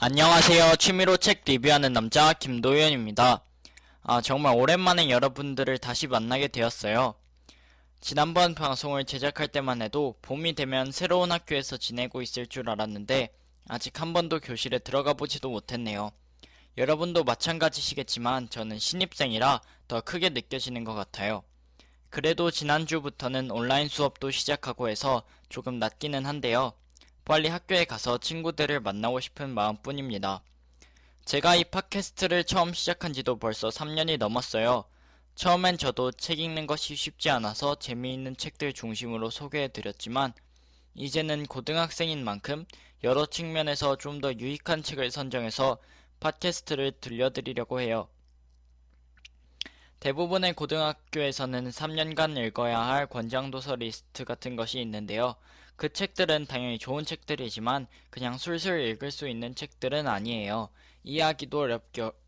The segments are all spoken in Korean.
안녕하세요. 취미로 책 리뷰하는 남자 김도현입니다. 정말 오랜만에 여러분들을 다시 만나게 되었어요. 지난번 방송을 제작할 때만 해도 봄이 되면 새로운 학교에서 지내고 있을 줄 알았는데 아직 한 번도 교실에 들어가 보지도 못했네요. 여러분도 마찬가지시겠지만 저는 신입생이라 더 크게 느껴지는 것 같아요. 그래도 지난주부터는 온라인 수업도 시작하고 해서 조금 낫기는 한데요. 빨리 학교에 가서 친구들을 만나고 싶은 마음뿐입니다. 제가 이 팟캐스트를 처음 시작한 지도 벌써 3년이 넘었어요. 처음엔 저도 책 읽는 것이 쉽지 않아서 재미있는 책들 중심으로 소개해드렸지만 이제는 고등학생인 만큼 여러 측면에서 좀 더 유익한 책을 선정해서 팟캐스트를 들려드리려고 해요. 대부분의 고등학교에서는 3년간 읽어야 할 권장도서 리스트 같은 것이 있는데요. 그 책들은 당연히 좋은 책들이지만 그냥 술술 읽을 수 있는 책들은 아니에요. 이해하기도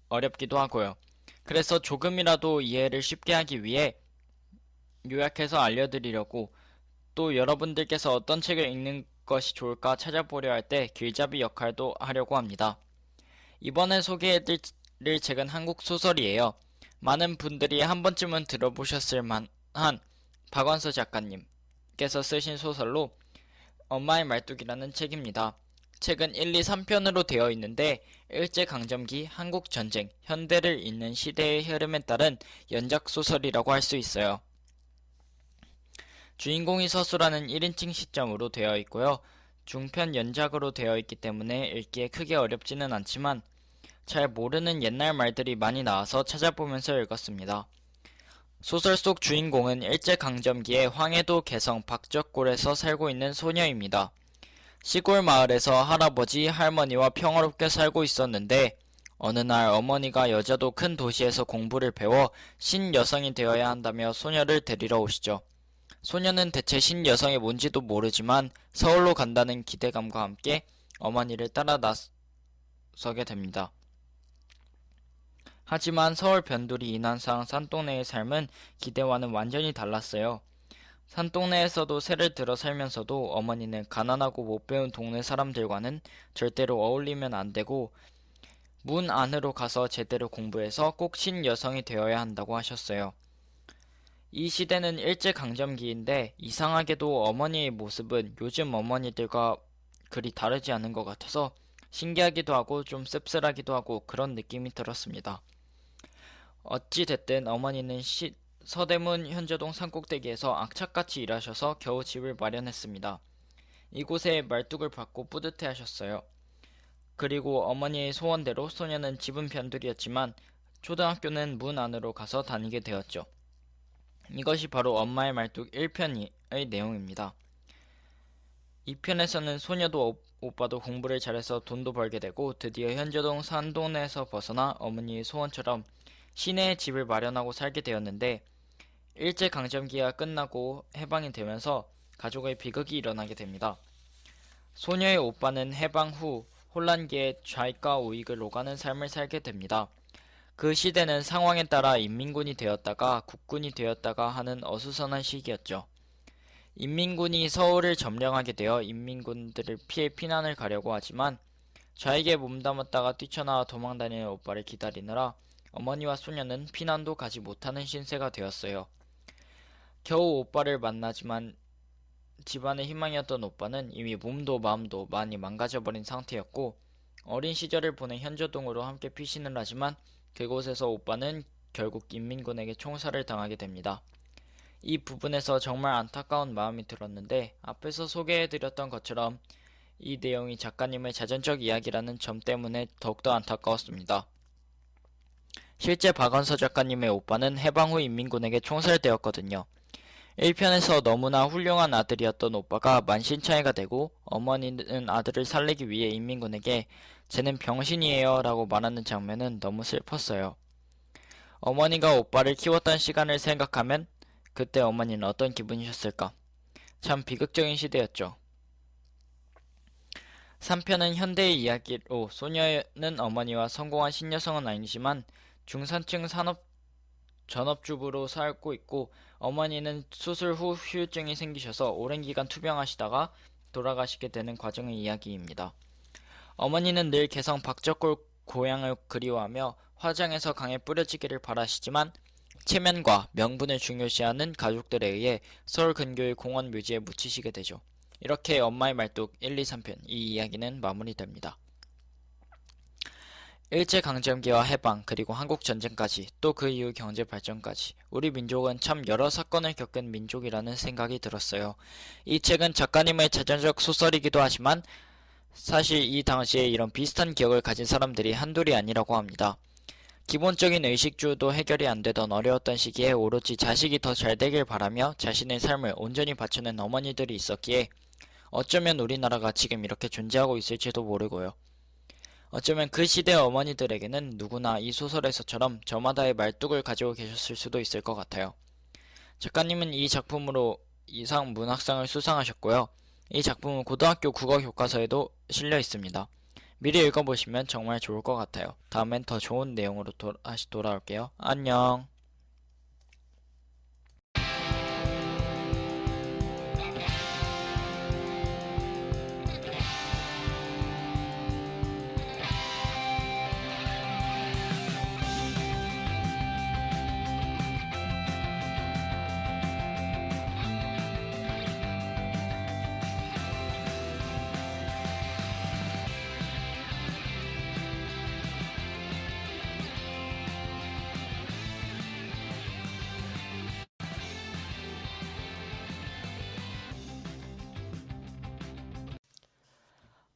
어렵기도 하고요. 그래서 조금이라도 이해를 쉽게 하기 위해 요약해서 알려드리려고, 또 여러분들께서 어떤 책을 읽는 것이 좋을까 찾아보려 할 때 길잡이 역할도 하려고 합니다. 이번에 소개해드릴 책은 한국 소설이에요. 많은 분들이 한 번쯤은 들어보셨을 만한 박완서 작가님께서 쓰신 소설로 엄마의 말뚝이라는 책입니다. 책은 1, 2, 3편으로 되어 있는데 일제강점기 한국전쟁, 현대를 잇는 시대의 흐름에 따른 연작소설이라고 할 수 있어요. 주인공이 서술하는 1인칭 시점으로 되어 있고요. 중편 연작으로 되어 있기 때문에 읽기에 크게 어렵지는 않지만 잘 모르는 옛날 말들이 많이 나와서 찾아보면서 읽었습니다. 소설 속 주인공은 일제강점기에 황해도 개성 박적골에서 살고 있는 소녀입니다. 시골 마을에서 할아버지, 할머니와 평화롭게 살고 있었는데 어느 날 어머니가 여자도 큰 도시에서 공부를 배워 신여성이 되어야 한다며 소녀를 데리러 오시죠. 소녀는 대체 신여성이 뭔지도 모르지만 서울로 간다는 기대감과 함께 어머니를 따라 나서게 됩니다. 하지만 서울 변두리 인한상 산동네의 삶은 기대와는 완전히 달랐어요. 산동네에서도 새를 들어 살면서도 어머니는 가난하고 못 배운 동네 사람들과는 절대로 어울리면 안 되고 문 안으로 가서 제대로 공부해서 꼭 신여성이 되어야 한다고 하셨어요. 이 시대는 일제강점기인데 이상하게도 어머니의 모습은 요즘 어머니들과 그리 다르지 않은 것 같아서 신기하기도 하고 좀 씁쓸하기도 하고 그런 느낌이 들었습니다. 어찌 됐든 어머니는 서대문 현저동 산꼭대기에서 악착같이 일하셔서 겨우 집을 마련했습니다. 이곳에 말뚝을 받고 뿌듯해 하셨어요. 그리고 어머니의 소원대로 소녀는 집은 변두리였지만 초등학교는 문 안으로 가서 다니게 되었죠. 이것이 바로 엄마의 말뚝 1편의 내용입니다. 2편에서는 소녀도 오빠도 공부를 잘해서 돈도 벌게 되고 드디어 현저동 산동네에서 벗어나 어머니의 소원처럼 시내에 집을 마련하고 살게 되었는데 일제강점기가 끝나고 해방이 되면서 가족의 비극이 일어나게 됩니다. 소녀의 오빠는 해방 후 혼란기에 좌익과 우익을 오가는 삶을 살게 됩니다. 그 시대는 상황에 따라 인민군이 되었다가 국군이 되었다가 하는 어수선한 시기였죠. 인민군이 서울을 점령하게 되어 인민군들을 피해 피난을 가려고 하지만 좌익에 몸담았다가 뛰쳐나와 도망다니는 오빠를 기다리느라 어머니와 소녀는 피난도 가지 못하는 신세가 되었어요. 겨우 오빠를 만나지만 집안의 희망이었던 오빠는 이미 몸도 마음도 많이 망가져버린 상태였고 어린 시절을 보낸 현저동으로 함께 피신을 하지만 그곳에서 오빠는 결국 인민군에게 총살을 당하게 됩니다. 이 부분에서 정말 안타까운 마음이 들었는데 앞에서 소개해드렸던 것처럼 이 내용이 작가님의 자전적 이야기라는 점 때문에 더욱더 안타까웠습니다. 실제 박완서 작가님의 오빠는 해방 후 인민군에게 총살되었거든요. 1편에서 너무나 훌륭한 아들이었던 오빠가 만신창이가 되고 어머니는 아들을 살리기 위해 인민군에게 쟤는 병신이에요 라고 말하는 장면은 너무 슬펐어요. 어머니가 오빠를 키웠던 시간을 생각하면 그때 어머니는 어떤 기분이셨을까? 참 비극적인 시대였죠. 3편은 현대의 이야기로 소녀는 어머니와 성공한 신여성은 아니지만 중산층 전업주부로 살고 있고 어머니는 수술 후 후유증이 생기셔서 오랜 기간 투병하시다가 돌아가시게 되는 과정의 이야기입니다. 어머니는 늘 개성 박적골 고향을 그리워하며 화장해서 강에 뿌려지기를 바라시지만 체면과 명분을 중요시하는 가족들에 의해 서울 근교의 공원 묘지에 묻히시게 되죠. 이렇게 엄마의 말뚝 1, 2, 3편 이 이야기는 마무리됩니다. 일제강점기와 해방 그리고 한국전쟁까지 또 그 이후 경제발전까지 우리 민족은 참 여러 사건을 겪은 민족이라는 생각이 들었어요. 이 책은 작가님의 자전적 소설이기도 하지만 사실 이 당시에 이런 비슷한 기억을 가진 사람들이 한둘이 아니라고 합니다. 기본적인 의식주도 해결이 안 되던 어려웠던 시기에 오로지 자식이 더 잘 되길 바라며 자신의 삶을 온전히 바쳐낸 어머니들이 있었기에 어쩌면 우리나라가 지금 이렇게 존재하고 있을지도 모르고요. 어쩌면 그 시대 어머니들에게는 누구나 이 소설에서처럼 저마다의 말뚝을 가지고 계셨을 수도 있을 것 같아요. 작가님은 이 작품으로 이상 문학상을 수상하셨고요. 이 작품은 고등학교 국어 교과서에도 실려 있습니다. 미리 읽어보시면 정말 좋을 것 같아요. 다음엔 더 좋은 내용으로 다시 돌아올게요. 안녕.